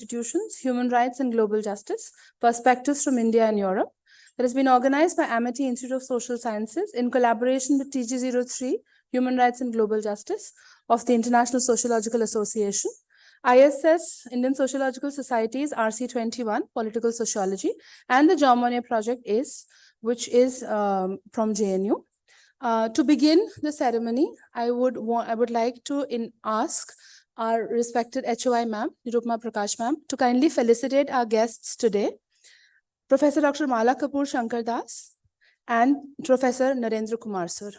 Institutions, Human Rights and Global Justice, Perspectives from India and Europe, that has been organized by Amity Institute of Social Sciences in collaboration with TG03, Human Rights and Global Justice of the International Sociological Association, ISS, Indian Sociological Society's RC21, Political Sociology, and the John Monnet Project ACE, which is from JNU. To begin the ceremony, I would like to ask our respected HOI ma'am, Nirupma Prakash ma'am, to kindly felicitate our guests today, Professor Dr. Mala Kapoor Shankar Das and Professor Narendra Kumar sir.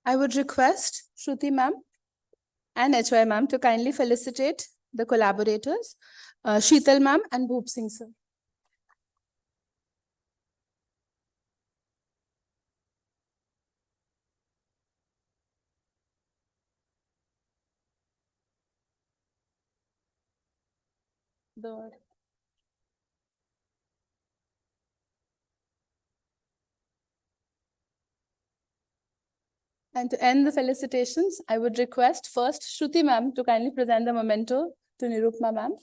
I would request Shruti ma'am and HOI ma'am to kindly felicitate the collaborators, Sheetal ma'am and Bhoop Singh sir. And to end the felicitations, I would request first Shruti ma'am to kindly present the memento to Nirupma ma'am.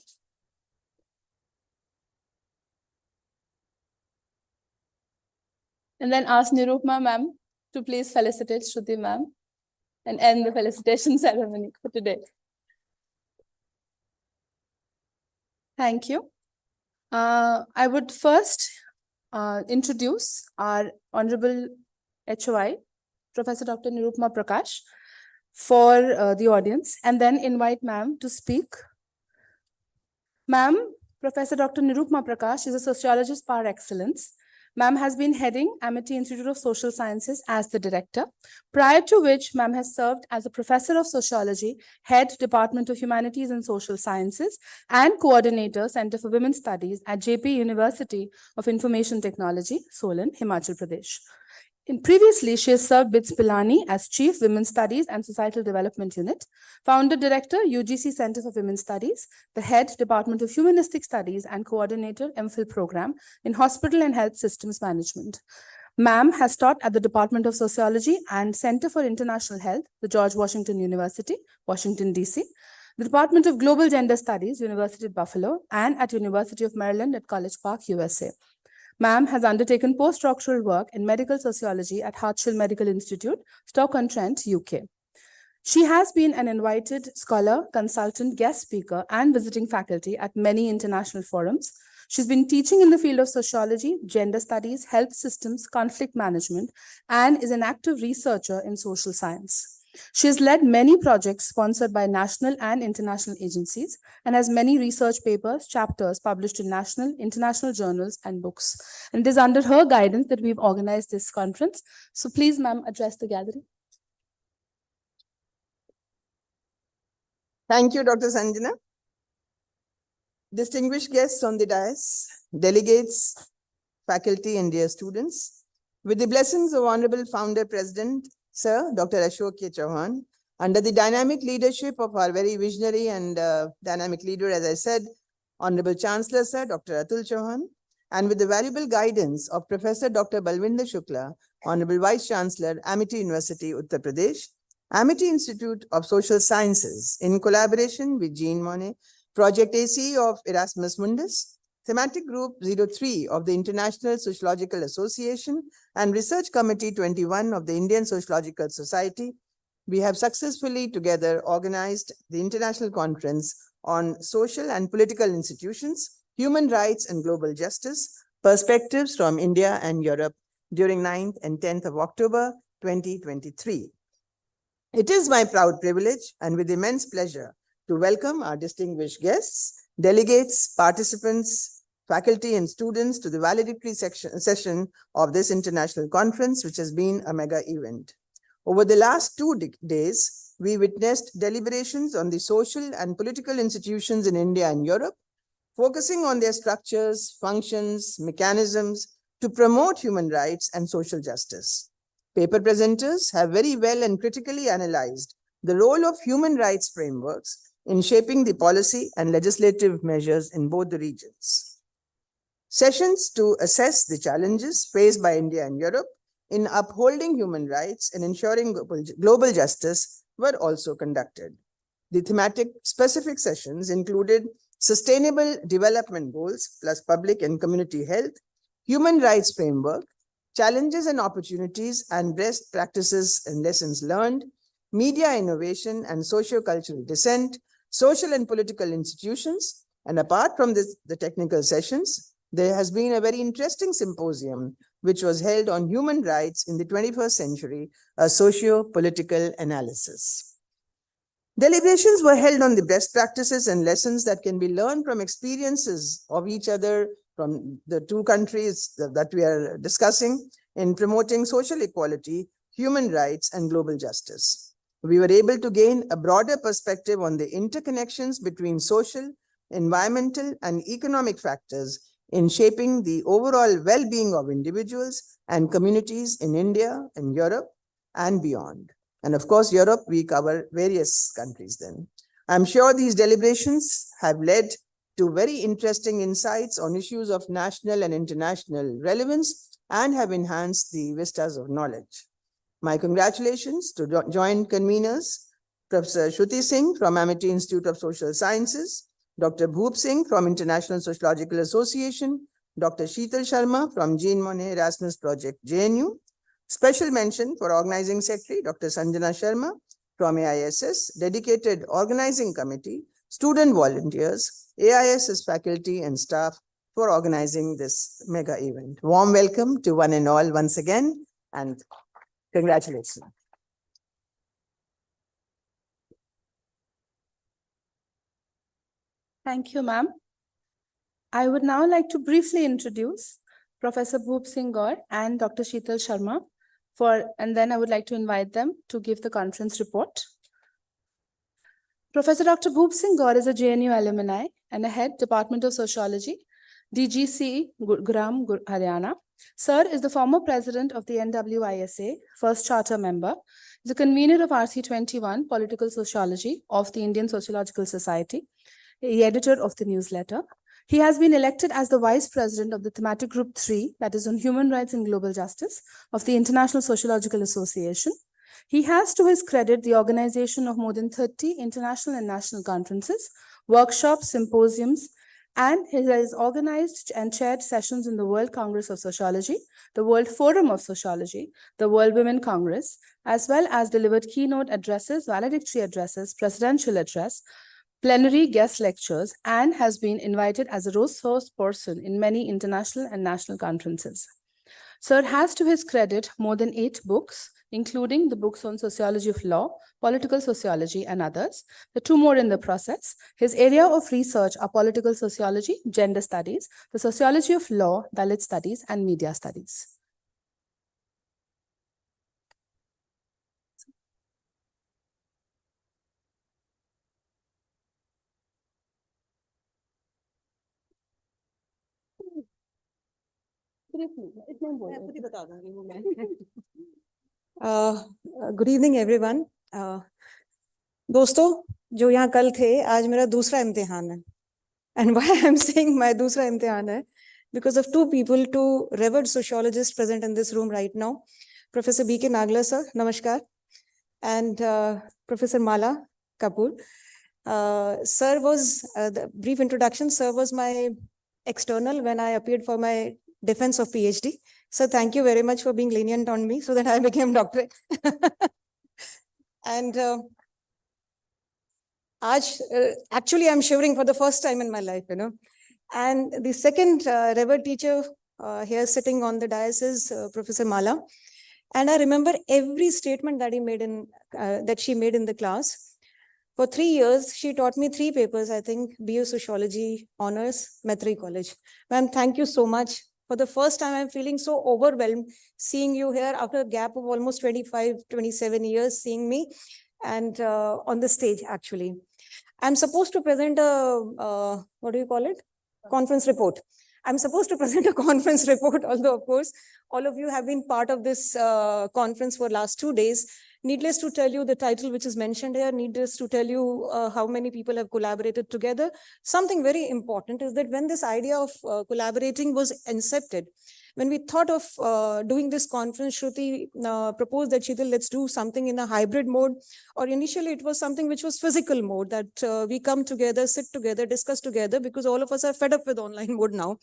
And then ask Nirupma ma'am to please felicitate Shruti ma'am and end the felicitation ceremony for today. Thank you. I would first introduce our Honorable HOI, Professor Dr. Nirupma Prakash, for the audience, and then invite ma'am to speak. Ma'am, Professor Dr. Nirupma Prakash is a sociologist par excellence. Ma'am has been heading Amity Institute of Social Sciences as the director, prior to which ma'am has served as a professor of sociology, head Department of Humanities and Social Sciences, and coordinator Center for Women's Studies at JP University of Information Technology, Solan, Himachal Pradesh. Previously, she has served BITS Pilani as Chief Women's Studies and Societal Development Unit, Founder Director, UGC Center for Women's Studies, the Head Department of Humanistic Studies and Coordinator MPhil Program in Hospital and Health Systems Management. Ma'am has taught at the Department of Sociology and Center for International Health, the George Washington University, Washington, D.C., the Department of Global Gender Studies, University of Buffalo, and at University of Maryland at College Park, USA. Ma'am has undertaken postdoctoral work in medical sociology at Hartshill Medical Institute, Stoke-on-Trent, UK. She has been an invited scholar, consultant, guest speaker, and visiting faculty at many international forums. She's been teaching in the field of sociology, gender studies, health systems, conflict management, and is an active researcher in social science. She has led many projects sponsored by national and international agencies and has many research papers, chapters published in national, international journals and books. And it is under her guidance that we've organized this conference. So please, ma'am, address the gathering. Thank you, Dr. Sanjana. Distinguished guests on the dais, delegates, faculty, and dear students, with the blessings of Honorable Founder President, Sir Dr. Ashok K. Chauhan, under the dynamic leadership of our very visionary and dynamic leader, as I said, Honorable Chancellor Sir Dr. Atul Chauhan, and with the valuable guidance of Professor Dr. Balwinder Shukla, Honorable Vice Chancellor, Amity University, Uttar Pradesh, Amity Institute of Social Sciences, in collaboration with Jean Monnet, Project ACE of Erasmus Mundus, Thematic Group 03 of the International Sociological Association, and Research Committee 21 of the Indian Sociological Society, we have successfully together organized the International Conference on Social and Political Institutions, Human Rights and Global Justice, Perspectives from India and Europe during 9th and 10th of October 2023. It is my proud privilege and with immense pleasure to welcome our distinguished guests, delegates, participants, faculty and students to the valedictory session of this international conference, which has been a mega event. Over the last 2 days, we witnessed deliberations on the social and political institutions in India and Europe, focusing on their structures, functions, mechanisms to promote human rights and social justice. Paper presenters have very well and critically analyzed the role of human rights frameworks in shaping the policy and legislative measures in both the regions. Sessions to assess the challenges faced by India and Europe in upholding human rights and ensuring global justice were also conducted. The thematic specific sessions included Sustainable Development Goals plus Public and Community Health, Human Rights Framework, Challenges and Opportunities and Best Practices and Lessons Learned, Media Innovation and Socio-Cultural Dissent, Social and Political Institutions, and apart from the technical sessions, there has been a very interesting symposium which was held on human rights in the 21st century, a socio-political analysis. Deliberations were held on the best practices and lessons that can be learned from experiences of each other from the two countries that we are discussing in promoting social equality, human rights, and global justice. We were able to gain a broader perspective on the interconnections between social, environmental, and economic factors in shaping the overall well-being of individuals and communities in India and Europe and beyond. And of course, Europe, we cover various countries then. I'm sure these deliberations have led to very interesting insights on issues of national and international relevance and have enhanced the vistas of knowledge. My congratulations to joint conveners, Professor Shruti Singh from Amity Institute of Social Sciences, Dr. Bhoop Singh from International Sociological Association, Dr. Sheetal Sharma from Jean Monnet Erasmus Project, JNU. Special mention for Organizing Secretary, Dr. Sanjana Sharma from AISS, Dedicated Organizing Committee, student volunteers, AISS faculty and staff for organizing this mega event. Warm welcome to one and all once again, and congratulations. Thank you, ma'am. I would now like to briefly introduce Professor Bhoop Singh Gaur and Dr. Sheetal Sharma, and then I would like to invite them to give the conference report. Professor Dr. Bhoop Singh Gaur is a JNU alumni and a head Department of Sociology, DGC, Gurugram, Haryana. Sir is the former president of the NWISA, first charter member, the convener of RC21, Political Sociology of the Indian Sociological Society, the editor of the newsletter. He has been elected as the vice president of the thematic group 3, that is on human rights and global justice, of the International Sociological Association. He has to his credit the organization of more than 30 international and national conferences, workshops, symposiums, and he has organized and chaired sessions in the World Congress of Sociology, the World Forum of Sociology, the World Women Congress, as well as delivered keynote addresses, valedictory addresses, presidential address, plenary guest lectures, and has been invited as a resource person in many international and national conferences. Sir has to his credit more than 8 books, including the books on sociology of law, political sociology, and others. The 2 more in the process. His area of research are political sociology, gender studies, the sociology of law, Dalit studies, and media studies. Good evening, everyone. दोस्तों जो यहाँ कल थे, आज मेरा दूसरा इम्तिहान है. And why I'm saying my दूसरा इम्तिहान है? Because of 2 people, 2 revered sociologists present in this room right now. Professor B.K. Nagla sir, namaskar. And Professor Mala Kapoor. Sir was, the brief introduction, sir was my external when I appeared for my defense of PhD. So thank you very much for being lenient on me so that I became doctorate. And actually I'm shivering for the first time in my life, you know. And the second revered teacher here sitting on the dais is Professor Mala. And I remember every statement that she made in the class. For 3 years, she taught me 3 papers, I think, BA Sociology, Honors, Maitree College. Ma'am, thank you so much. For the first time, I'm feeling so overwhelmed seeing you here after a gap of almost 25, 27 years, seeing me and on the stage, actually. I'm supposed to present a, what do you call it? conference report. I'm supposed to present a conference report, although of course, all of you have been part of this conference for last 2 days. Needless to tell you the title which is mentioned here, needless to tell you how many people have collaborated together. Something very important is that when this idea of collaborating was incepted, when we thought of doing this conference, Shruti proposed that, Sheetal, let's do something in a hybrid mode. Or initially it was something which was physical mode, that we come together, sit together, discuss together, because all of us are fed up with online mode now.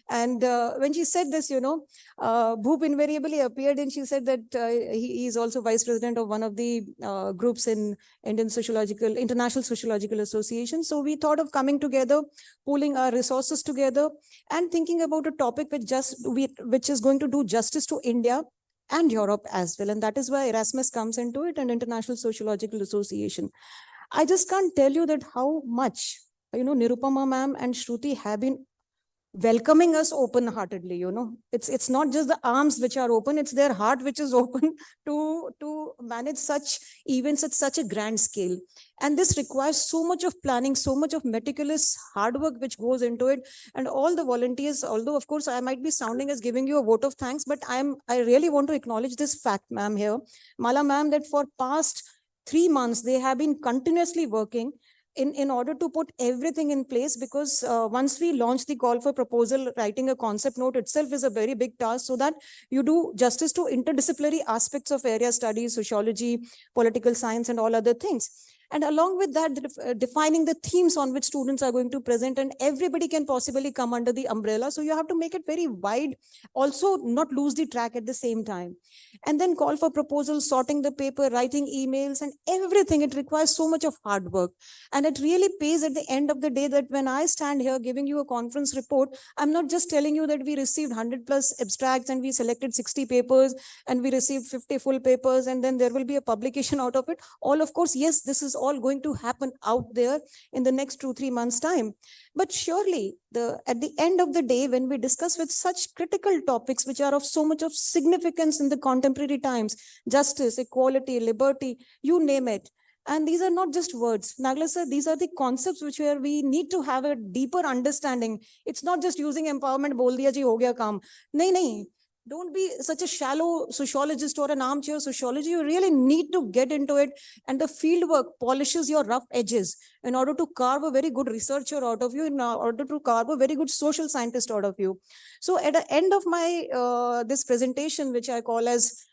And when she said this, Bhoop invariably appeared, and she said that he is also vice president of one of the groups in International Sociological Association. So we thought of coming together, pooling our resources together, and thinking about a topic which is going to do justice to India and Europe as well. And that is why Erasmus comes into it, and International Sociological Association. I just can't tell you that how much, Nirupama ma'am and Shruti have been welcoming us open-heartedly. It's not just the arms which are open, it's their heart which is open to manage such events at such a grand scale. And this requires so much of planning, so much of meticulous hard work which goes into it. And all the volunteers, although of course I might be sounding as giving you a vote of thanks, but I really want to acknowledge this fact, ma'am, here, Mala ma'am, that for past 3 months they have been continuously working in order to put everything in place, because once we launch the call for proposal, writing a concept note itself is a very big task, so that you do justice to interdisciplinary aspects of area studies, sociology, political science, and all other things. And along with that, defining the themes on which students are going to present, and everybody can possibly come under the umbrella. So you have to make it very wide, also not lose the track at the same time. And then call for proposals, sorting the paper, writing emails, and everything. It requires so much of hard work. And it really pays at the end of the day that when I stand here giving you a conference report, I'm not just telling you that we received 100+ abstracts and we selected 60 papers and we received 50 full papers and then there will be a publication out of it. All, of course, yes, this is all going to happen out there in the next 2-3 months' time. But surely, at the end of the day, when we discuss with such critical topics which are of so much of significance in the contemporary times, justice, equality, liberty, you name it. And these are not just words. Nagla sir, these are the concepts which we need to have a deeper understanding. It's not just using empowerment, bol diya ji ho gaya kaam. Nahi. Don't be such a shallow sociologist or an armchair sociology. You really need to get into it. And the field work polishes your rough edges in order to carve a very good researcher out of you, in order to carve a very good social scientist out of you. So at the end of my this presentation, which I call as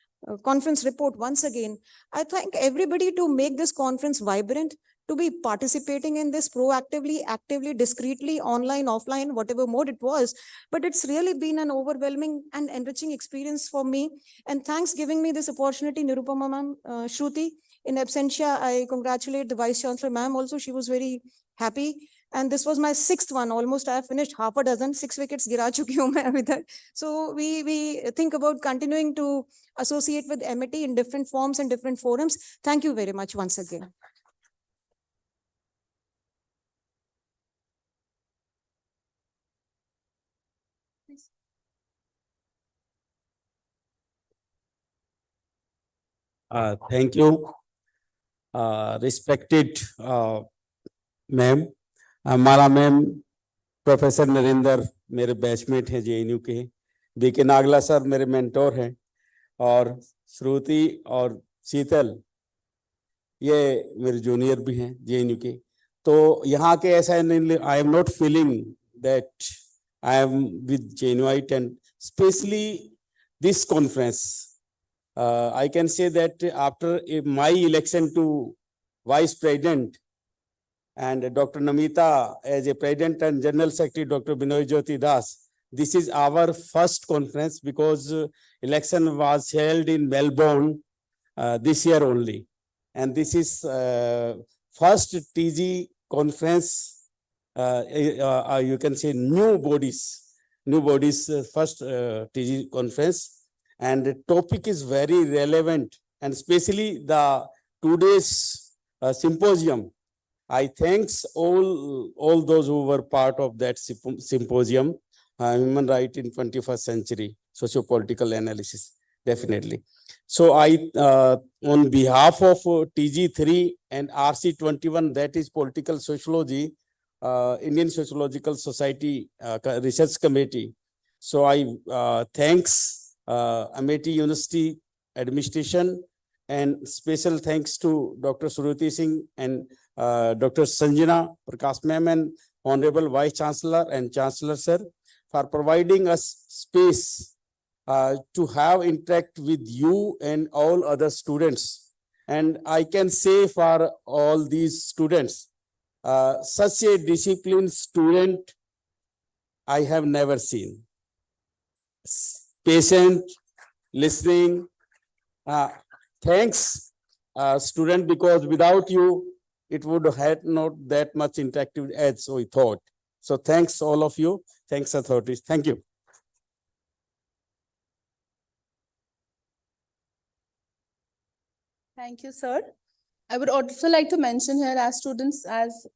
conference report, once again, I thank everybody to make this conference vibrant, to be participating in this proactively, actively, discreetly, online, offline, whatever mode it was. But it's really been an overwhelming and enriching experience for me. And thanks giving me this opportunity, Nirupama ma'am, Shruti. In absentia, I congratulate the Vice Chancellor ma'am also. She was very happy. And this was my 6th one. Almost I have finished half a dozen, 6 wickets gira chuki hu main abhi tak. So we think about continuing to associate with MIT in different forms and different forums. Thank you very much once again. Thank you, respected ma'am. हमारा ma'am professor Narendra मेरे batchmate हैं JNU के. BK Nagla sir मेरे mentor हैं और श्रुति और शीतल ये मेरे जूनियर भी हैं JNU के. तो यहाँ के ऐसा नहीं, I am not feeling that I am with JNUite and especially this conference. I can say that after my election to Vice President and Dr. Namita as a President and General Secretary, Dr. Binoy Jyoti Das, this is our first conference because election was held in Melbourne this year only. And this is first TG conference, you can say new bodies first TG conference. And the topic is very relevant, and especially the today's symposium. I thanks all those who were part of that symposium, Human Right in 21st Century, Socio-Political Analysis, definitely. So I, on behalf of TG3 and RC21, that is Political Sociology, Indian Sociological Society Research Committee. So I thanks Amity University administration, and special thanks to Dr. Suruti Singh and Dr. Sanjana Prakash ma'am and Honorable Vice Chancellor and Chancellor sir for providing us space to have interact with you and all other students. And I can say for all these students, such a disciplined student I have never seen. Patient, listening. Thanks, student, because without you, it would have not that much interactive as we thought. So thanks all of you. Thanks authorities. Thank you. Thank you, sir. I would also like to mention here, as students, as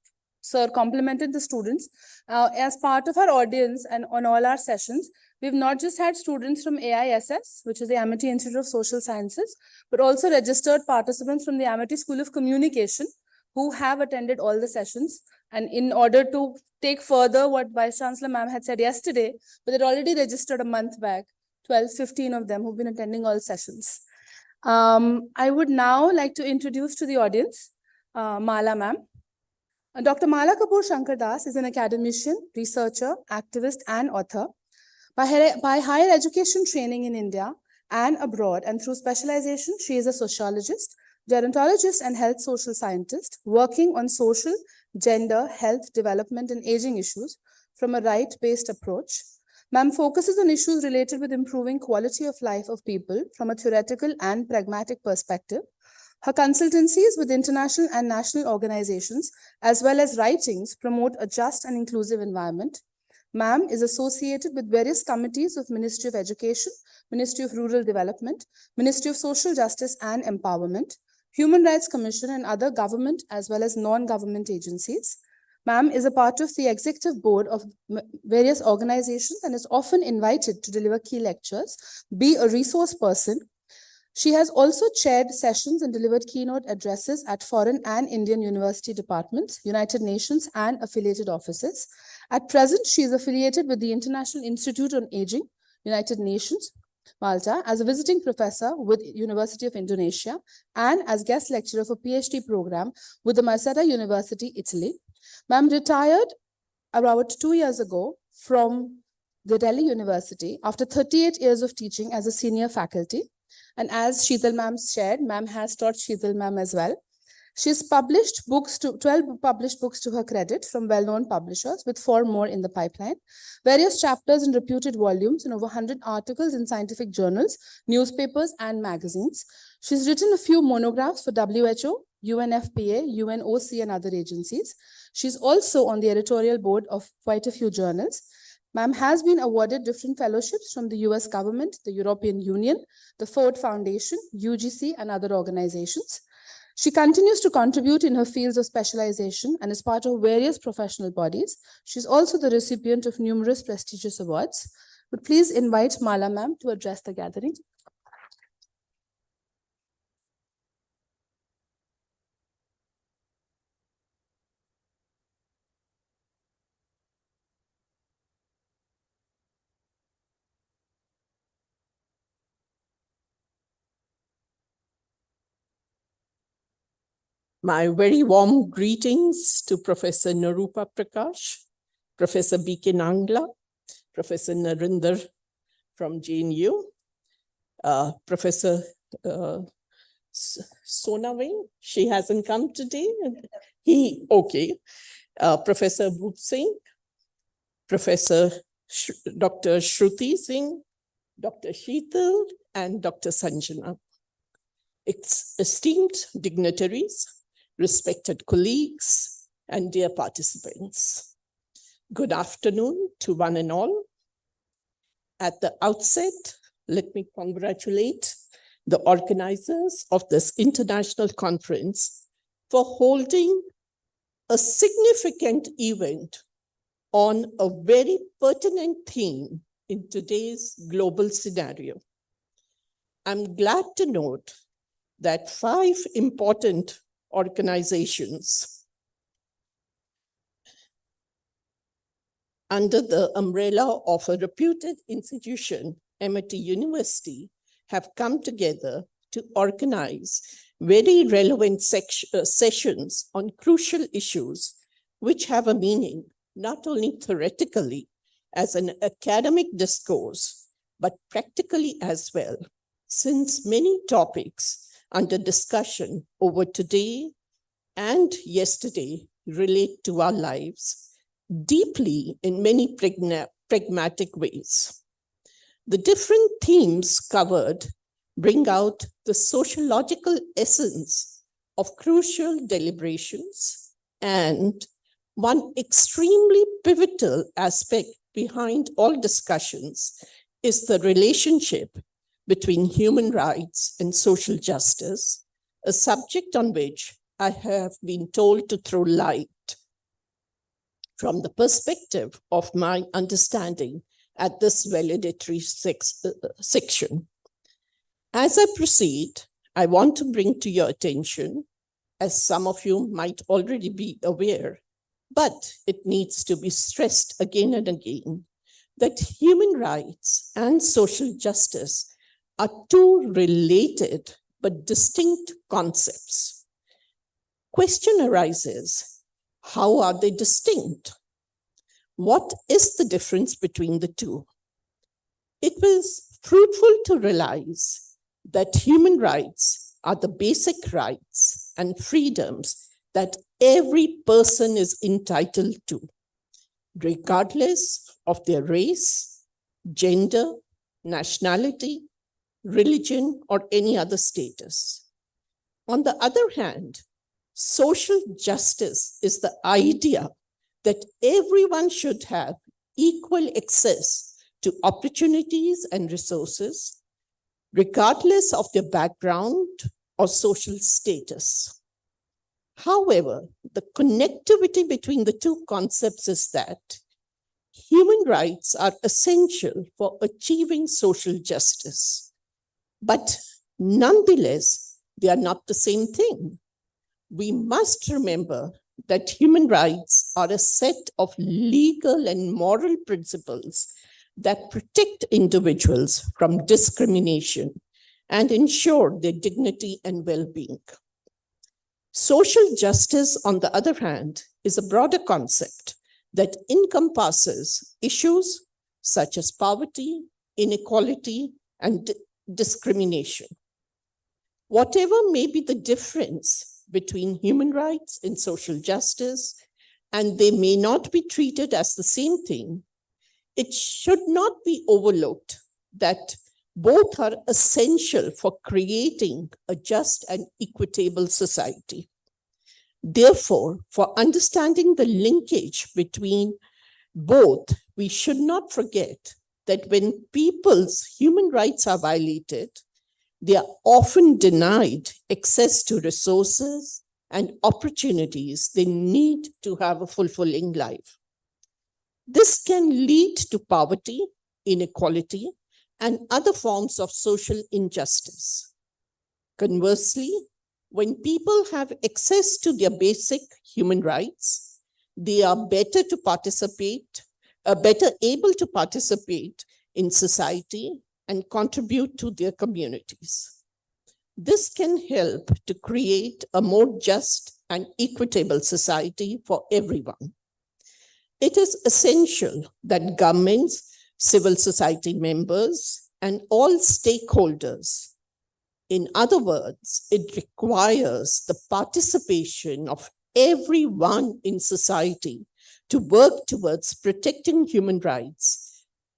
sir complimented the students, as part of our audience and on all our sessions, we've not just had students from AISS, which is the Amity Institute of Social Sciences, but also registered participants from the Amity School of Communication who have attended all the sessions. And in order to take further what Vice Chancellor ma'am had said yesterday, but they're already registered a month back, 15 of them who've been attending all sessions. I would now like to introduce to the audience Mala ma'am. Dr. Mala Kapoor Shankar Das is an academician, researcher, activist, and author. By higher education training in India and abroad, and through specialization, she is a sociologist, gerontologist, and health social scientist working on social, gender, health, development, and aging issues from a right-based approach. Ma'am focuses on issues related with improving quality of life of people from a theoretical and pragmatic perspective. Her consultancies with international and national organizations, as well as writings, promote a just and inclusive environment. Ma'am is associated with various committees of Ministry of Education, Ministry of Rural Development, Ministry of Social Justice and Empowerment, Human Rights Commission, and other government as well as non-government agencies. Ma'am is a part of the executive board of various organizations and is often invited to deliver key lectures, be a resource person. She has also chaired sessions and delivered keynote addresses at foreign and Indian university departments, United Nations, and affiliated offices. At present, she is affiliated with the International Institute on Aging, United Nations, Malta, as a visiting professor with University of Indonesia and as guest lecturer for PhD program with the Marsetta University, Italy. Ma'am retired about 2 years ago from the Delhi University after 38 years of teaching as a senior faculty. And as Sheetal ma'am shared, ma'am has taught Sheetal ma'am as well. She's published 12 published books to her credit from well-known publishers, with 4 more in the pipeline, various chapters in reputed volumes, and over 100 articles in scientific journals, newspapers, and magazines. She's written a few monographs for WHO, UNFPA, UNOC, and other agencies. She's also on the editorial board of quite a few journals. Ma'am has been awarded different fellowships from the US government, the European Union, the Ford Foundation, UGC, and other organizations. She continues to contribute in her fields of specialization and is part of various professional bodies. She's also the recipient of numerous prestigious awards. Would please invite Mala ma'am to address the gathering. My very warm greetings to Professor Nirupa Prakash, Professor B.K. Nangla, Professor Narinder from JNU, Professor Sonawing, she hasn't come today. Professor Moot Singh, Professor Dr. Shruti Singh, Dr. Sheetal, and Dr. Sanjana. Esteemed dignitaries, respected colleagues, and dear participants. Good afternoon to one and all. At the outset, let me congratulate the organizers of this international conference for holding a significant event on a very pertinent theme in today's global scenario. I'm glad to note that 5 important organizations under the umbrella of a reputed institution, MIT University, have come together to organize very relevant sessions on crucial issues which have a meaning, not only theoretically as an academic discourse, but practically as well, since many topics under discussion over today and yesterday relate to our lives deeply in many pragmatic ways. The different themes covered bring out the sociological essence of crucial deliberations, and one extremely pivotal aspect behind all discussions is the relationship between human rights and social justice, a subject on which I have been told to throw light from the perspective of my understanding at this valedictory section. As I proceed, I want to bring to your attention, as some of you might already be aware, but it needs to be stressed again and again, that human rights and social justice are two related but distinct concepts. Question arises, how are they distinct? What is the difference between the two? It was fruitful to realize that human rights are the basic rights and freedoms that every person is entitled to, regardless of their race, gender, nationality, religion, or any other status. On the other hand, social justice is the idea that everyone should have equal access to opportunities and resources, regardless of their background or social status. However, the connectivity between the two concepts is that human rights are essential for achieving social justice, but nonetheless, they are not the same thing. We must remember that human rights are a set of legal and moral principles that protect individuals from discrimination and ensure their dignity and well-being. Social justice, on the other hand, is a broader concept that encompasses issues such as poverty, inequality, and discrimination. Whatever may be the difference between human rights and social justice, and they may not be treated as the same thing, it should not be overlooked that both are essential for creating a just and equitable society. Therefore, for understanding the linkage between both, we should not forget that when people's human rights are violated, they are often denied access to resources and opportunities they need to have a fulfilling life. This can lead to poverty, inequality, and other forms of social injustice. Conversely, when people have access to their basic human rights, they are better able to participate in society and contribute to their communities. This can help to create a more just and equitable society for everyone. It is essential that governments, civil society members, and all stakeholders, in other words, it requires the participation of everyone in society to work towards protecting human rights,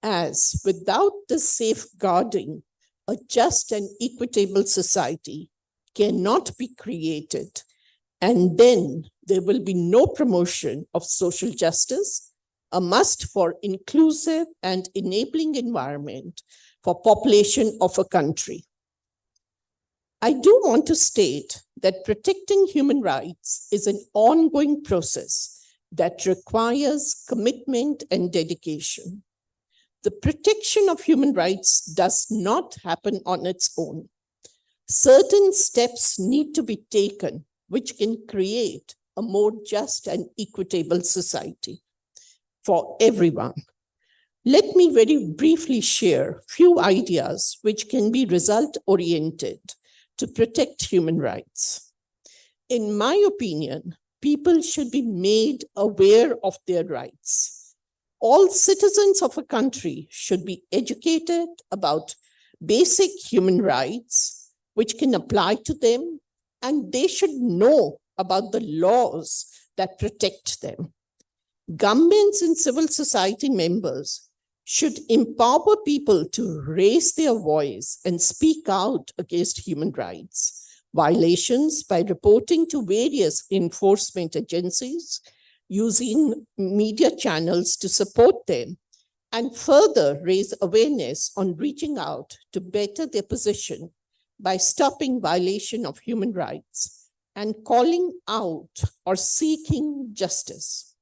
as without the safeguarding, a just and equitable society cannot be created, and then there will be no promotion of social justice, a must for inclusive and enabling environment for population of a country. I do want to state that protecting human rights is an ongoing process that requires commitment and dedication. The protection of human rights does not happen on its own. Certain steps need to be taken which can create a more just and equitable society. for everyone. Let me very briefly share few ideas which can be result-oriented to protect human rights. In my opinion, people should be made aware of their rights. All citizens of a country should be educated about basic human rights which can apply to them, and they should know about the laws that protect them. Governments and civil society members should empower people to raise their voice and speak out against human rights violations by reporting to various enforcement agencies, using media channels to support them, and further raise awareness on reaching out to better their position by stopping violation of human rights and calling out or seeking justice.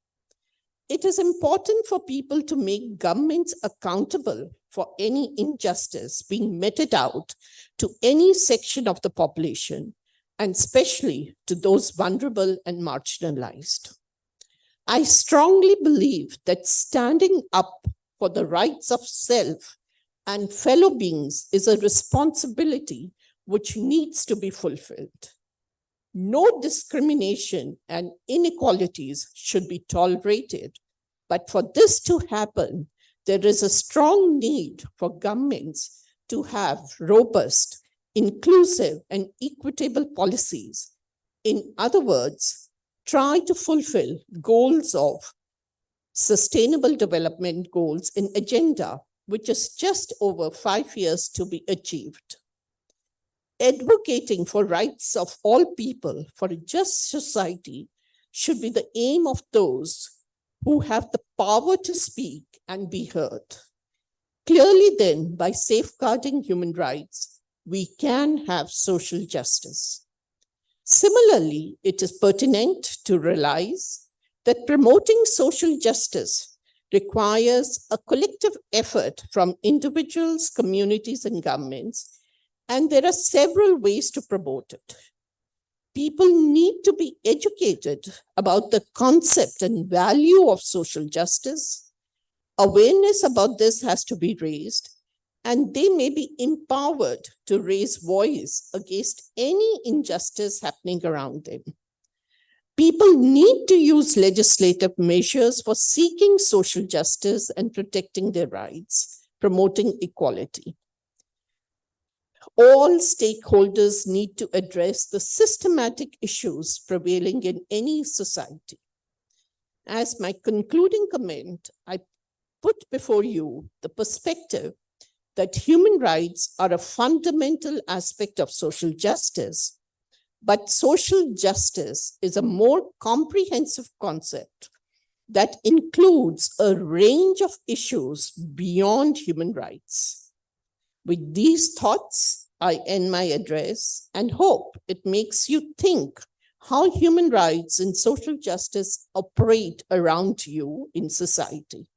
It is important for people to make governments accountable for any injustice being meted out to any section of the population, and especially to those vulnerable and marginalized. I strongly believe that standing up for the rights of self and fellow beings is a responsibility which needs to be fulfilled. No discrimination and inequalities should be tolerated, but for this to happen, there is a strong need for governments to have robust, inclusive, and equitable policies. In other words, try to fulfill goals of Sustainable Development Goals in Agenda, which is just over 5 years to be achieved. Advocating for rights of all people for a just society should be the aim of those who have the power to speak and be heard. Clearly then, by safeguarding human rights, we can have social justice. Similarly, it is pertinent to realize that promoting social justice requires a collective effort from individuals, communities, and governments, and there are several ways to promote it. People need to be educated about the concept and value of social justice. Awareness about this has to be raised, and they may be empowered to raise voice against any injustice happening around them. People need to use legislative measures for seeking social justice and protecting their rights, promoting equality. All stakeholders need to address the systematic issues prevailing in any society. As my concluding comment, I put before you the perspective that human rights are a fundamental aspect of social justice, but social justice is a more comprehensive concept that includes a range of issues beyond human rights. With these thoughts, I end my address and hope it makes you think how human rights and social justice operate around you in society.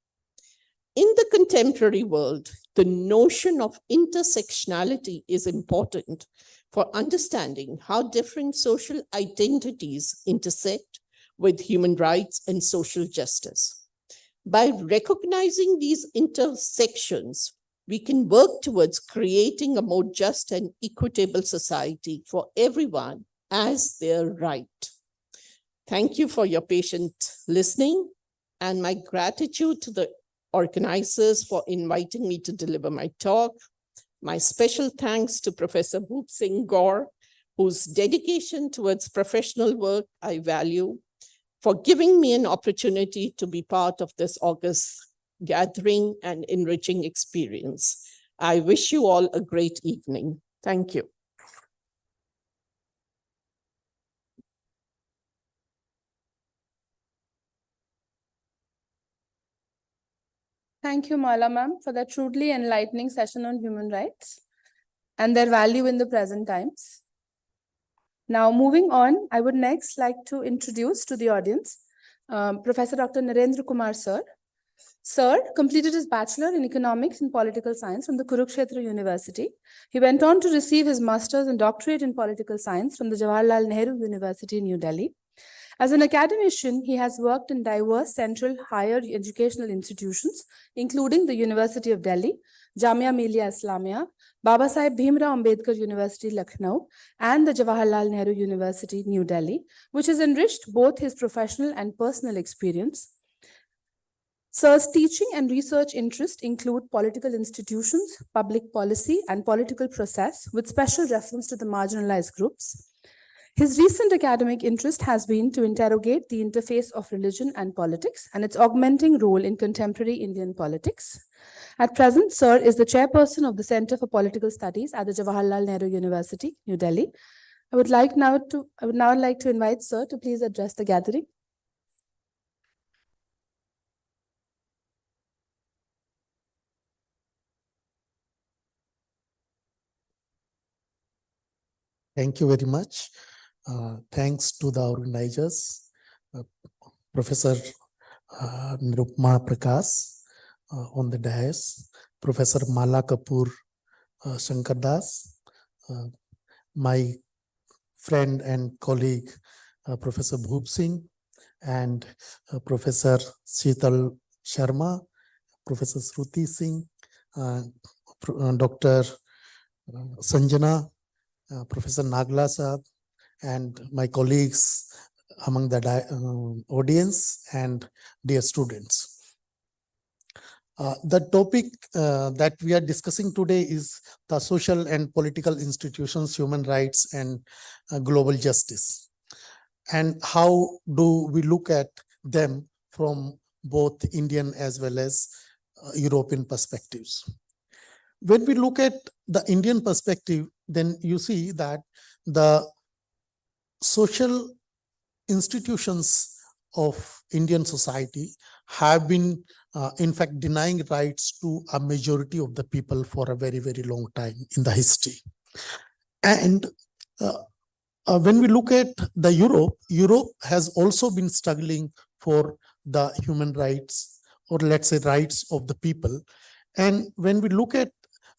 In the contemporary world, the notion of intersectionality is important for understanding how different social identities intersect with human rights and social justice. By recognizing these intersections, we can work towards creating a more just and equitable society for everyone as their right. Thank you for your patient listening, and my gratitude to the organizers for inviting me to deliver my talk. My special thanks to Professor Moot Singh Gaur, whose dedication towards professional work I value, for giving me an opportunity to be part of this august gathering and enriching experience. I wish you all a great evening. Thank you. Thank you, Mala ma'am, for that truly enlightening session on human rights and their value in the present times. Now, moving on, I would next like to introduce to the audience Professor Dr. Narendra Kumar sir. Sir completed his Bachelor in Economics and Political Science from the Kurukshetra University. He went on to receive his Master's and Doctorate in Political Science from the Jawaharlal Nehru University in New Delhi. As an academician, he has worked in diverse central higher educational institutions, including the University of Delhi, Jamia Millia Islamia, Baba Saheb Bhimrao Ambedkar University, Lucknow, and the Jawaharlal Nehru University, New Delhi, which has enriched both his professional and personal experience. Sir's teaching and research interests include political institutions, public policy, and political process, with special reference to the marginalized groups. His recent academic interest has been to interrogate the interface of religion and politics and its augmenting role in contemporary Indian politics. At present, Sir is the chairperson of the Center for Political Studies at the Jawaharlal Nehru University, New Delhi. I would now like to invite Sir to please address the gathering. Thank you very much. Thanks to the organizers, Professor Nirupma Prakash on the dais, Professor Mala Kapoor Shankar Das, my friend and colleague, Professor Bhoop Singh, and Professor Sheetal Sharma, Professor Shruti Singh, Dr. Sanjana, Professor Nagla Saab, and my colleagues among the audience and dear students. The topic that we are discussing today is the social and political institutions, human rights, and global justice. And how do we look at them from both Indian as well as European perspectives? When we look at the Indian perspective, then you see that the social institutions of Indian society have been, in fact, denying rights to a majority of the people for a very, very long time in the history. And when we look at the Europe has also been struggling for the human rights, or let's say rights of the people. And when we look at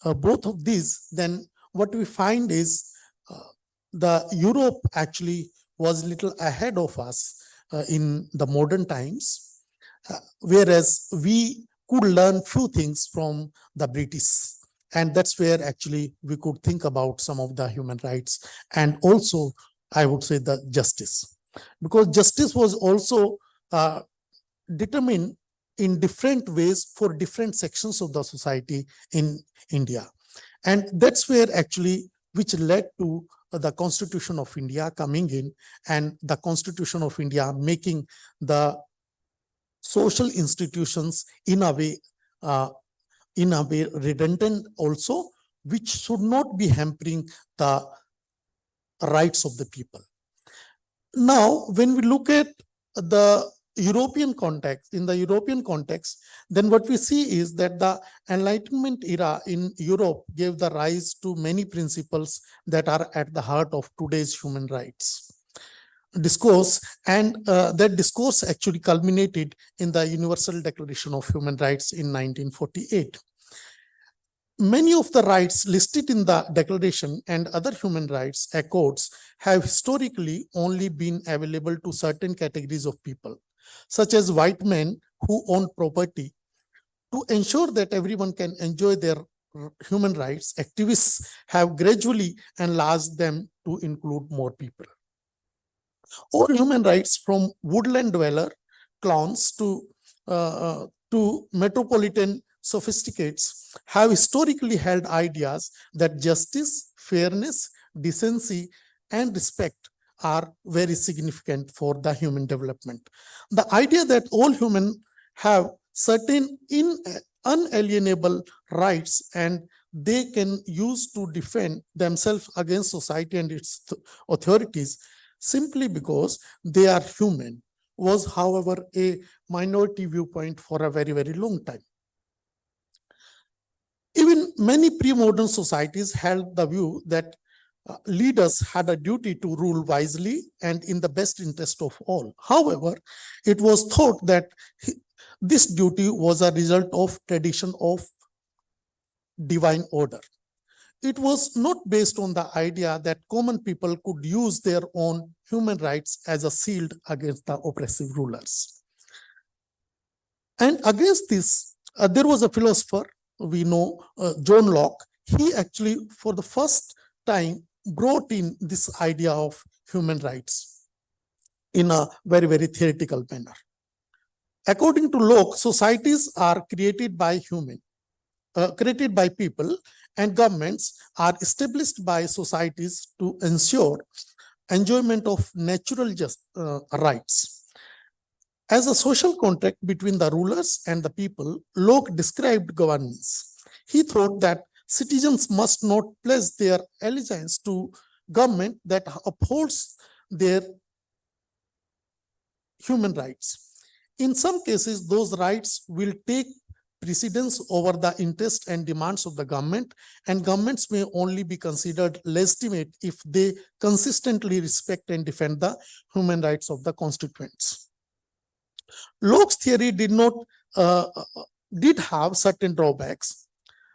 both of these, then what we find is the Europe actually was a little ahead of us in the modern times, whereas we could learn few things from the British. And that's where actually we could think about some of the human rights, and also I would say the justice, because justice was also determined in different ways for different sections of the society in India. And that's where actually, which led to the Constitution of India coming in, and the Constitution of India making the social institutions in a way redundant also, which should not be hampering the rights of the people. Now, when we look at the European context, in the European context, then what we see is that the Enlightenment era in Europe gave the rise to many principles that are at the heart of today's human rights discourse, and that discourse actually culminated in the Universal Declaration of Human Rights in 1948. Many of the rights listed in the Declaration and other human rights accords have historically only been available to certain categories of people, such as white men who own property. To ensure that everyone can enjoy their human rights, activists have gradually enlarged them to include more people. All human rights, from woodland dweller clowns to metropolitan sophisticates, have historically held ideas that justice, fairness, decency, and respect are very significant for the human development. The idea that all humans have certain unalienable rights and they can use to defend themselves against society and its authorities simply because they are human was, however, a minority viewpoint for a very, very long time. Even many pre-modern societies held the view that leaders had a duty to rule wisely and in the best interest of all. However, it was thought that this duty was a result of tradition of divine order. it was not based on the idea that common people could use their own human rights as a shield against the oppressive rulers. And against this, there was a philosopher we know, John Locke. He actually, for the first time, brought in this idea of human rights in a very, very theoretical manner. According to Locke, societies are created by people, and governments are established by societies to ensure enjoyment of natural rights. As a social contract between the rulers and the people, Locke described governance. He thought that citizens must not pledge their allegiance to government that upholds their human rights. In some cases, those rights will take precedence over the interests and demands of the government, and governments may only be considered legitimate if they consistently respect and defend the human rights of the constituents. Locke's theory did have certain drawbacks,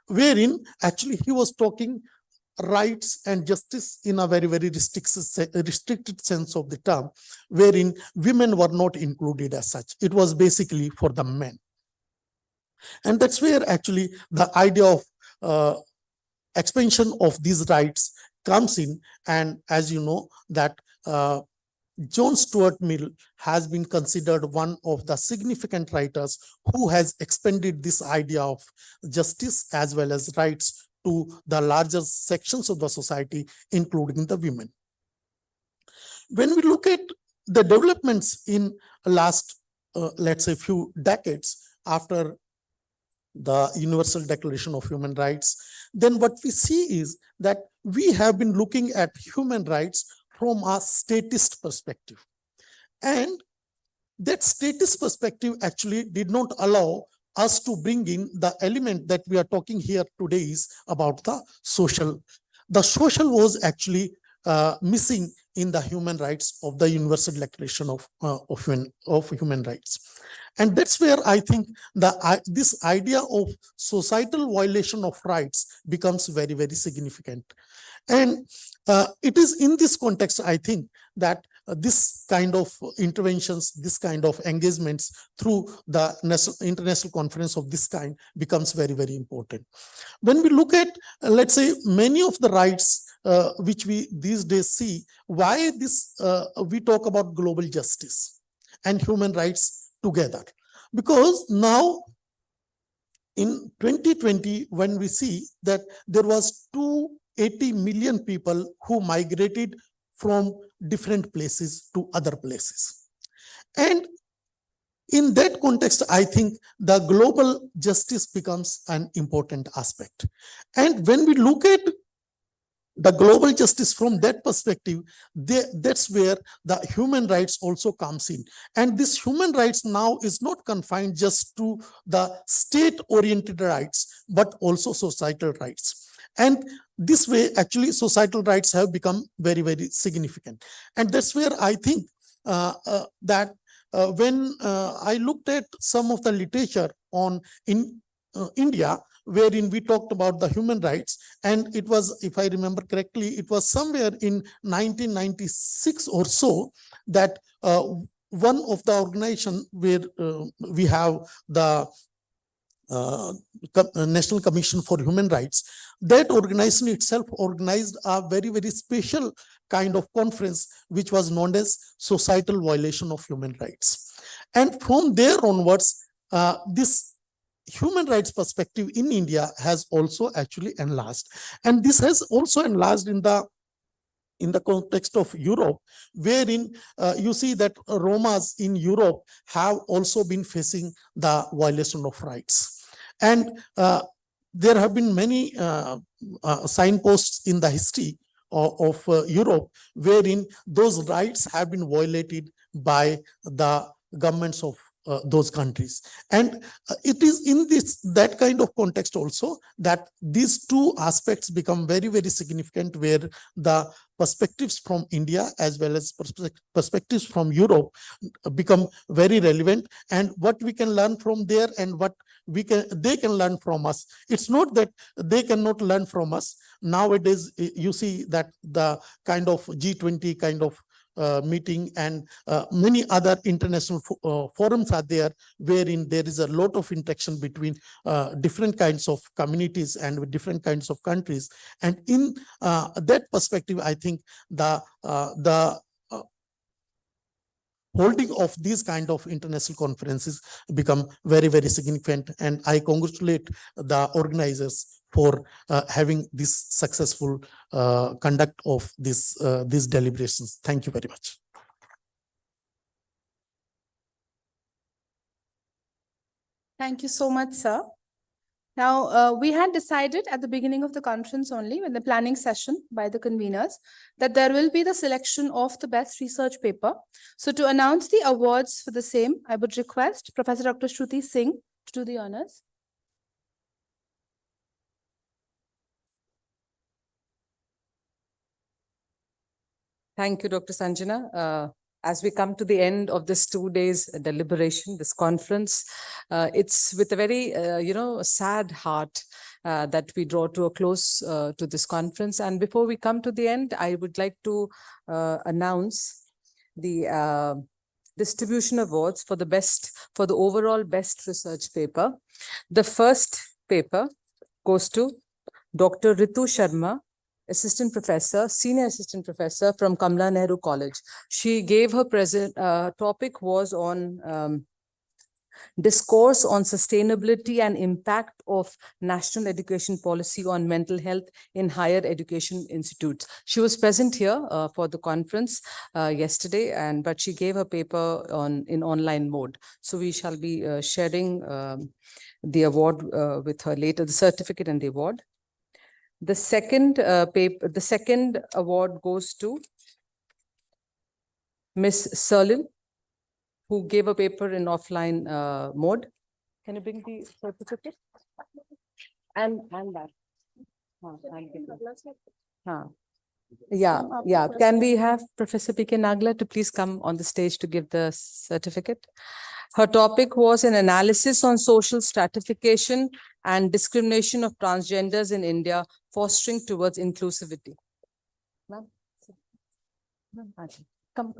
wherein actually he was talking rights and justice in a very, very restricted sense of the term, wherein women were not included as such. It was basically for the men. And that's where actually the idea of expansion of these rights comes in. And as you know, that John Stuart Mill has been considered one of the significant writers who has expanded this idea of justice as well as rights to the larger sections of the society, including the women. When we look at the developments in last, let's say, few decades after the Universal Declaration of Human Rights, then what we see is that we have been looking at human rights from a statist perspective. And that statist perspective actually did not allow us to bring in the element that we are talking here today is about the social. The social was actually missing in the human rights of the Universal Declaration of Human Rights. And that's where I think this idea of societal violation of rights becomes very, very significant. And it is in this context, I think, that this kind of interventions, this kind of engagements through the international conference of this kind becomes very, very important. When we look at, let's say, many of the rights which we these days see, why this we talk about global justice and human rights together. Because now in 2020, when we see that there was 280 million people who migrated from different places to other places. And in that context, I think the global justice becomes an important aspect. And when we look at the global justice from that perspective, that's where the human rights also comes in. And this human rights now is not confined just to the state-oriented rights, but also societal rights. And this way, actually, societal rights have become very, very significant. And that's where I think that when I looked at some of the literature in India, wherein we talked about the human rights, and it was, if I remember correctly, it was somewhere in 1996 or so that one of the organization where we have the National Commission for Human Rights, that organization itself organized a very, very special kind of conference, which was known as Societal Violation of Human Rights. And from there onwards, this human rights perspective in India has also actually enlarged. And this has also enlarged in the context of Europe, wherein you see that Romas in Europe have also been facing the violation of rights. And there have been many signposts in the history of Europe, wherein those rights have been violated by the governments of those countries. And it is in that kind of context also that these two aspects become very, very significant, where the perspectives from India as well as perspectives from Europe become very relevant, and what we can learn from there and what they can learn from us. It's not that they cannot learn from us. Nowadays, you see that the kind of G20 kind of meeting and many other international forums are there, wherein there is a lot of interaction between different kinds of communities and with different kinds of countries. And in that perspective, I think the holding of these kind of international conferences become very, very significant. And I congratulate the organizers for having this successful conduct of these deliberations. Thank you very much. Thank you so much, sir. Now, we had decided at the beginning of the conference only, with the planning session by the conveners, that there will be the selection of the best research paper. So to announce the awards for the same, I would request Professor Dr. Shruti Singh to do the honors. Thank you, Dr. Sanjana. As we come to the end of this 2 days deliberation, this conference, it's with a very, sad heart that we draw to a close to this conference. And before we come to the end, I would like to announce the distribution awards for the overall best research paper. The first paper goes to Dr. Ritu Sharma, Assistant Professor, Senior Assistant Professor from Kamala Nehru College. She gave her topic was on discourse on sustainability and impact of national education policy on mental health in higher education institutes. She was present here for the conference yesterday, but she gave her paper in online mode. So we shall be sharing the award with her later, the certificate and the award. The second award goes to Miss Serlin, who gave a paper in offline mode. Can you bring the certificate? And that. Yeah. Can we have Professor P.K. Nagla to please come on the stage to give the certificate? Her topic was an analysis on social stratification and discrimination of transgenders in India, fostering towards inclusivity. Ma'am, come.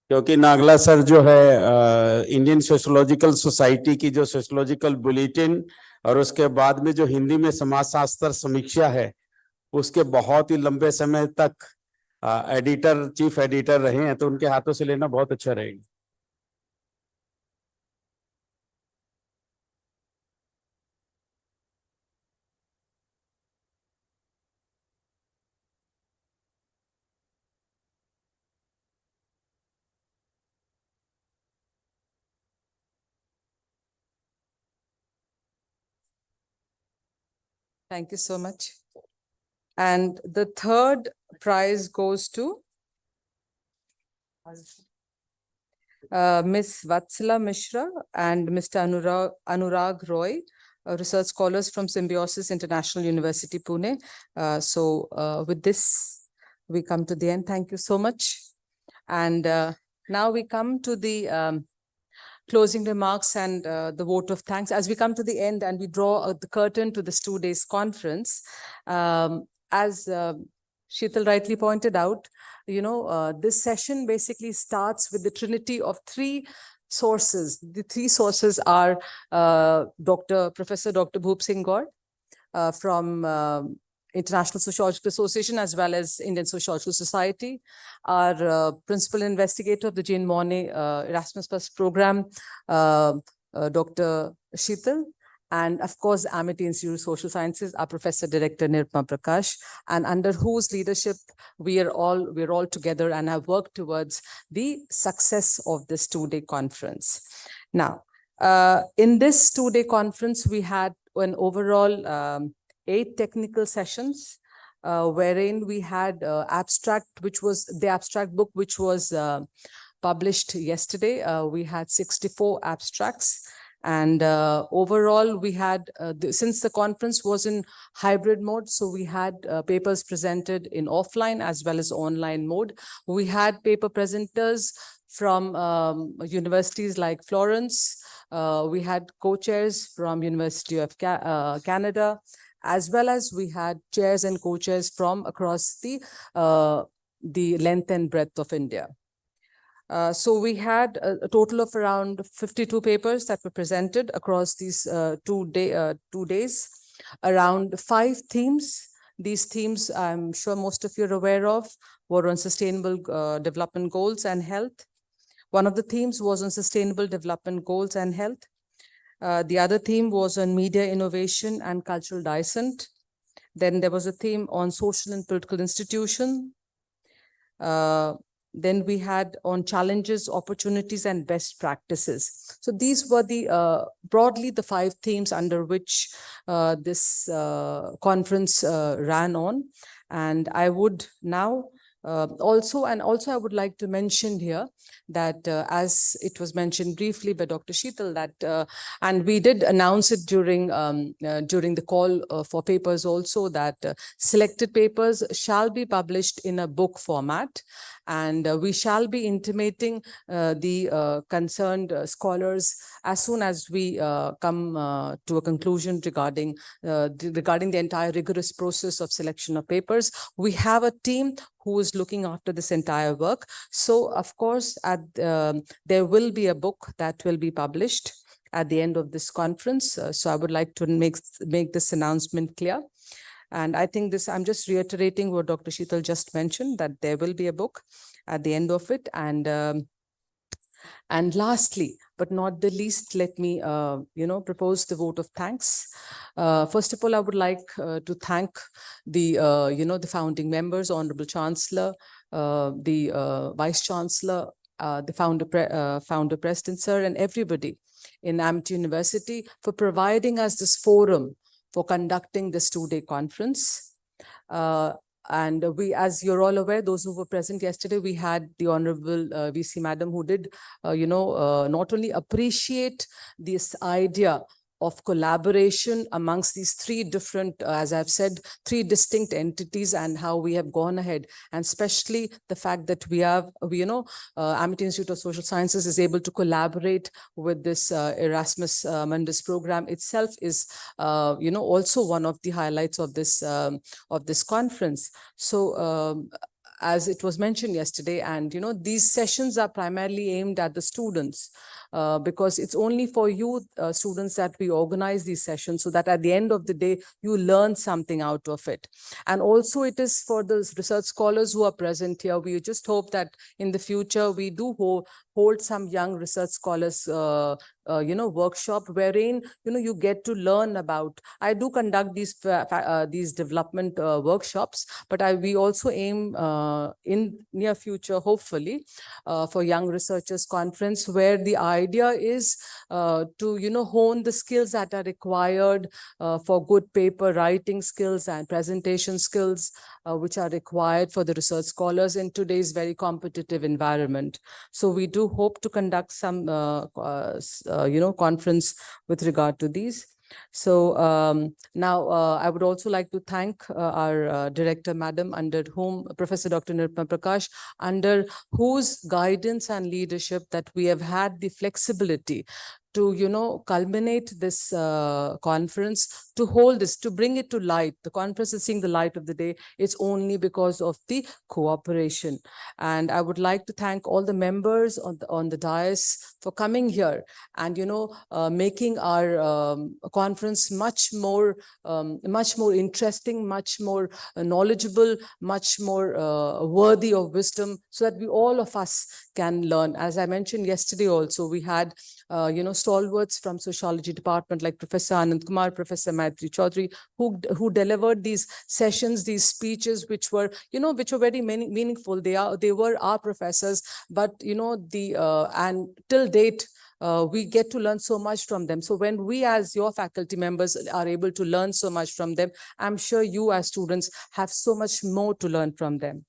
क्योंकि Nagla sir जो है Indian sociological society की जो sociological bulletin और उसके बाद में जो हिंदी में समाजशास्त्र समीक्षा है, उसके बहुत ही लंबे समय तक चीफ एडिटर रहे हैं, तो उनके हाथों से लेना बहुत अच्छा रहेगा. Thank you so much. And the third prize goes to Ms. Vatsala Mishra and Mr. Anurag Roy, research scholars from Symbiosis International University, Pune. With this, we come to the end. Thank you so much. And now we come to the closing remarks and the vote of thanks. As we come to the end and we draw the curtain to this 2 days conference, as Sheetal rightly pointed out, this session basically starts with the trinity of three sources. The three sources are Professor Dr. Bhoop Singh Gaur from International Sociological Association as well as Indian Sociological Society, our principal investigator of the Jane Monet Erasmus Plus program, Dr. Sheetal, and of course, Amity Institute of Social Sciences, our Professor Director Nirupama Prakash, and under whose leadership we're all together and have worked towards the success of this 2-day conference. Now, in this 2-day conference, we had an overall 8 technical sessions, wherein we had abstract book, which was published yesterday. We had 64 abstracts. And overall, we had, since the conference was in hybrid mode, so we had papers presented in offline as well as online mode. We had paper presenters from universities like Florence. We had co-chairs from University of Canada, as well as we had chairs and co-chairs from across the length and breadth of India. So we had a total of around 52 papers that were presented across these 2 days, around 5 themes. These themes, I'm sure most of you are aware of, were on sustainable development goals and health. One of the themes was on sustainable development goals and health. The other theme was on media innovation and cultural dissent. Then there was a theme on social and political institution. Then we had on challenges, opportunities, and best practices. So these were the broadly the 5 themes under which this conference ran on. And I would now also I would like to mention here that as it was mentioned briefly by Dr. Sheetal, that and we did announce it during the call for papers also, that selected papers shall be published in a book format, and we shall be intimating the concerned scholars as soon as we come to a conclusion regarding the entire rigorous process of selection of papers. We have a team who is looking after this entire work. So, of course, there will be a book that will be published at the end of this conference. So I would like to make this announcement clear. And I think this, I'm just reiterating what Dr. Sheetal just mentioned, that there will be a book at the end of it. And lastly, but not the least, let me, propose the vote of thanks. First of all, I would like to thank the founding members, Honorable Chancellor, the Vice Chancellor, the founder President Sir, and everybody in Amity University for providing us this forum for conducting this 2-day conference. And we, as you're all aware, those who were present yesterday, we had the Honorable VC Madam, who did, not only appreciate this idea of collaboration amongst these 3 different, as I've said, 3 distinct entities, and how we have gone ahead, and especially the fact that Amity Institute of Social Sciences is able to collaborate with this Erasmus Mundus program itself is, also one of the highlights of this conference. So, as it was mentioned yesterday, and these sessions are primarily aimed at the students, because it's only for you students that we organize these sessions, so that at the end of the day, you learn something out of it. And also it is for the research scholars who are present here. We just hope that in the future, we do hold some young research scholars workshop, wherein you get to learn about. I do conduct these development workshops, but we also aim in near future, hopefully, for Young Researchers Conference, where the idea is to hone the skills that are required for good paper writing skills and presentation skills, which are required for the research scholars in today's very competitive environment. So we do hope to conduct some conference with regard to these. So now I would also like to thank our director, Madam, under whom Professor Dr. Nirupama Prakash, under whose guidance and leadership that we have had the flexibility to culminate this conference, to hold this, to bring it to light. The conference is seeing the light of the day. It's only because of the cooperation. And I would like to thank all the members on the dais for coming here and making our conference much more interesting, much more knowledgeable, much more worthy of wisdom, so that all of us can learn. As I mentioned yesterday also, we had stalwarts from sociology department like Professor Anand Kumar, Professor Maitri Chaudhary, who delivered these sessions, these speeches, which were very meaningful. They were our professors, but and till date, we get to learn so much from them. So when we as your faculty members are able to learn so much from them, I'm sure you as students have so much more to learn from them.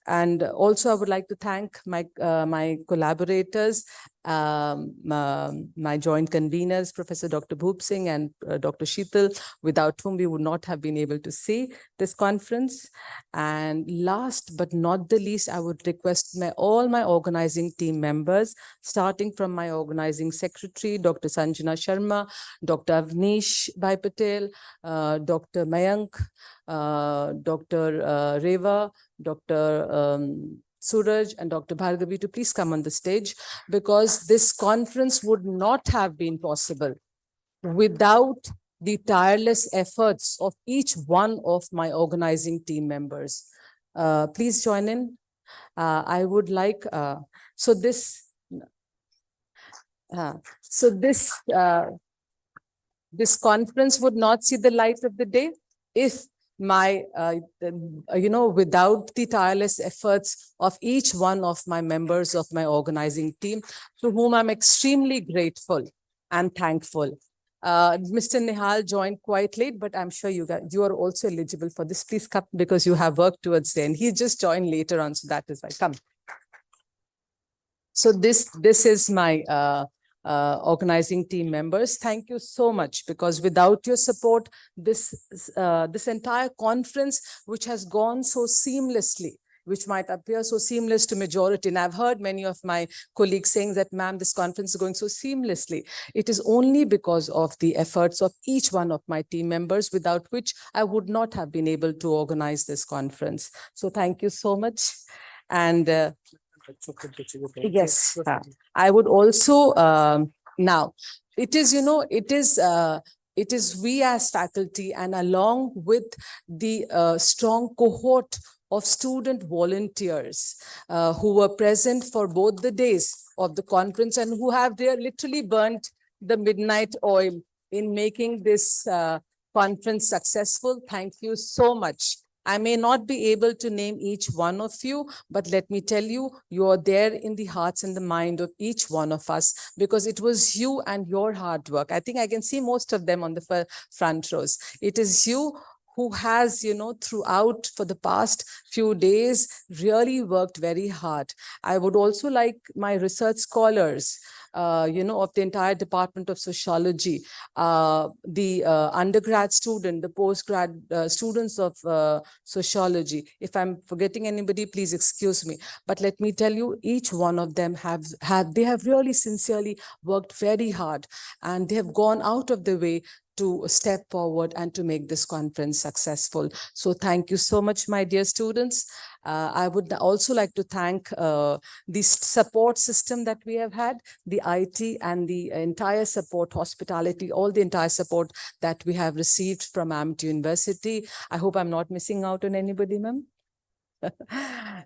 And also I would like to thank my collaborators, my joint conveners, Professor Dr. Bhoop Singh and Dr. Sheetal, without whom we would not have been able to see this conference. And last but not the least, I would request all my organizing team members, starting from my organizing secretary, Dr. Sanjana Sharma, Dr. Avnish Bhai Patel, Dr. Mayank, Dr. Reva, Dr. Suraj and Dr. Bhargavi to please come on the stage, because this conference would not have been possible without the tireless efforts of each one of my organizing team members. Please join in. I would like, this conference would not see the light of the day if without the tireless efforts of each one of my members of my organizing team, to whom I'm extremely grateful and thankful. Mr. Nihal joined quite late, but I'm sure you are also eligible for this. Please come, because you have worked towards the end. He just joined later on, so that is why. Come. So this is my organizing team members. Thank you so much, because without your support, this entire conference, which has gone so seamlessly, which might appear so seamless to majority, and I've heard many of my colleagues saying that, ma'am, this conference is going so seamlessly. It is only because of the efforts of each one of my team members, without which I would not have been able to organize this conference. So thank you so much. And yes, I would also now it is we as faculty, and along with the strong cohort of student volunteers who were present for both the days of the conference, and who have literally burnt the midnight oil in making this conference successful. Thank you so much. I may not be able to name each one of you, but let me tell you, you are there in the hearts and the mind of each one of us, because it was you and your hard work. I think I can see most of them on the front rows. It is you who has, throughout for the past few days, really worked very hard. I would also like my research scholars, of the entire Department of Sociology, the undergrad student, the postgrad students of sociology. If I'm forgetting anybody, please excuse me. But let me tell you, each one of them they have really sincerely worked very hard, and they have gone out of the way to step forward and to make this conference successful. So thank you so much, my dear students. I would also like to thank the support system that we have had, the IT and the entire support, hospitality, all the entire support that we have received from Amit University. I hope I'm not missing out on anybody, ma'am.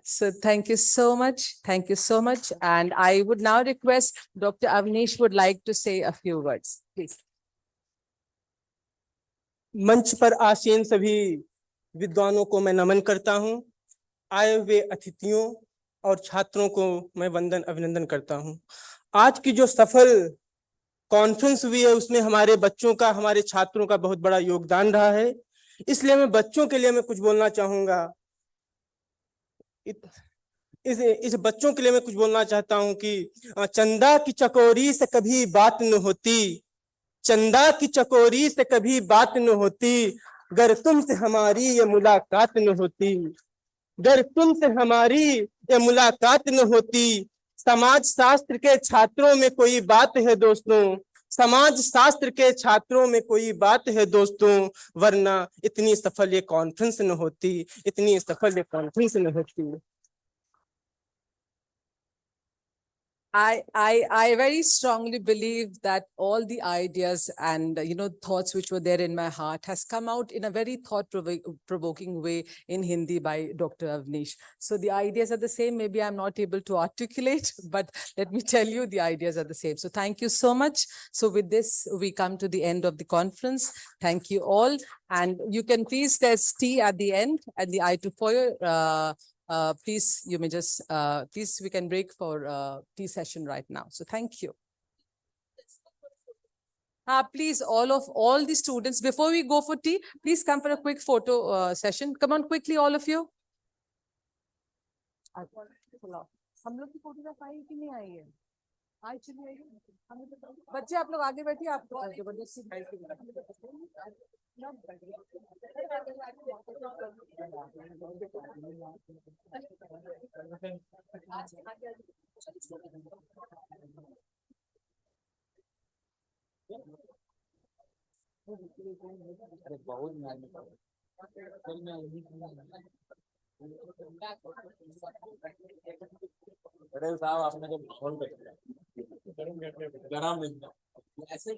So thank you so much. Thank you so much. And I would now request Dr. Avnish would like to say a few words, please. मंच पर आसीन सभी विद्वानों को मैं नमन करता हूं। आए हुए अतिथियों और छात्रों को मैं वंदन अभिनंदन करता हूं। आज की जो सफल कॉन्फ्रेंस हुई है, उसमें हमारे बच्चों का, हमारे छात्रों का बहुत बड़ा योगदान रहा है। इसलिए मैं बच्चों के लिए मैं कुछ बोलना चाहूंगा। इस बच्चों के लिए मैं कुछ बोलना चाहता हूं कि चंदा की चकोरी से कभी बात न होती, चंदा की चकोरी से कभी बात न होती, गर तुमसे हमारी ये मुलाकात न होती, गर तुमसे हमारी ये मुलाकात न होती। समाज शास्त्र के छात्रों में कोई बात है दोस्तों, समाज शास्त्र के छात्रों में कोई बात है दोस्तों, वरना इतनी सफल ये कॉन्फ्रेंस न होती, इतनी सफल ये कॉन्फ्रेंस न होती। I very strongly believe that all the ideas and thoughts which were there in my heart has come out in a very thought-provoking way in Hindi by Dr. Avnish. So the ideas are the same. Maybe I'm not able to articulate, but let me tell you, the ideas are the same. So thank you so much. So with this, we come to the end of the conference. Thank you all. And you can please, there's tea at the end at the I-2 foyer. Please, you may just, please, we can break for tea session right now. So thank you. Please, all the students, before we go for tea, please come for a quick photo session. Come on quickly, all of you. चलो, हम लोग की photograph I कि नहीं आई है? आई चली आई है? बच्चे आप लोग आगे बैठिए, आपको जबरदस्ती पटेल साहब आपने जब फोन पे गरम ऐसे